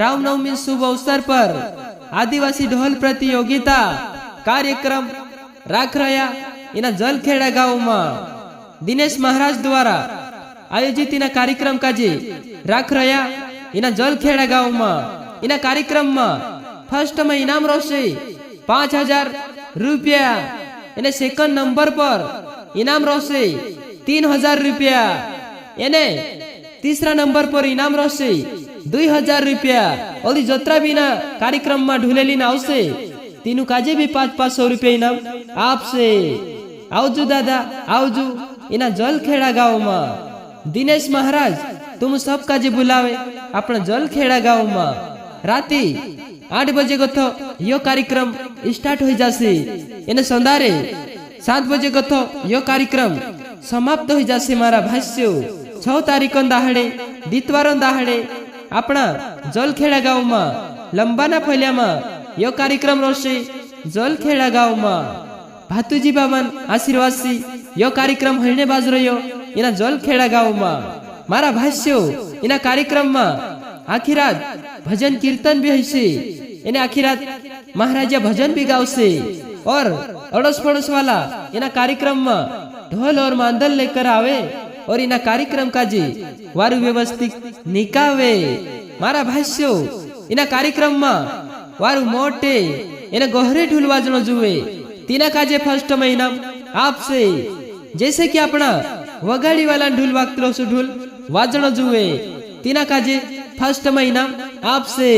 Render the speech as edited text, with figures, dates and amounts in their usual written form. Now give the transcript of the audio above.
रामनवमी शुभ अवसर पर आदिवासी ढोल प्रतियोगिता कार्यक्रम राखरया इना जलखेड़ा गाँव में दिनेश महाराज द्वारा आयोजित इना कार्यक्रम काजे राखरया इना जलखेड़ा गाँव में इना कार्यक्रम में फर्स्ट में इनाम रोशे 5000 रुपया। इने सेकंड नंबर पर इनाम रोशे 3000 रुपया। इने तीसरा नंबर पर इनाम रोशे 2000 रुपया। और जोत्रा भी ना कार्यक्रम में ढूलेली ना आवशे तीनों काजे भी 500 रुपया इनाम आपसे। आवजू दादा आवजू इना जलखेड़ा गाँव में दिनेश महाराज तुम सब काजे बुलावे अपना जलखेड़ा गाँव में राती 8 बजे को तो यो कार्यक्रम स्टार्ट हो जासे। इने संधारे 7 बजे को तो यो कार्यक्रम समाप्त हो जासे। मारा भाष्यो 6 तारीख दाहड़े दितवार दाहड़े अपना जलखेड़ा गाँव में लंबाना फैलिया में यो कार्यक्रम रोशे जलखेड़ा गाँव में भातुजी बाबन आशीर्वाद सी यो कार्यक्रम हरने बाज रह्यो इना जलखेड़ा गाँव में। मारा भाष्यो इना कार्यक्रम में आखी रात भजन कीर्तन भी हईसे। इने आखी रात महाराजा भजन भी गावसे और अड़ोस पड़ोस वाला इना कार्यक्रम में ढोल और मांदल लेकर आवे और इना कार्यक्रम का जी वारु व्यवस्थित निकावे। मारा भाष्यो इना कार्यक्रम में वारु मोटे इना गहरे ढोल वाजनो जुए तीना काजे फर्स्ट में इनाम आपसे। जैसे कि अपना वगाड़ी वाला ढोल वागतलो सु ढोल वाजनो जुए तीना काजे फर्स्ट में इनाम आपसे।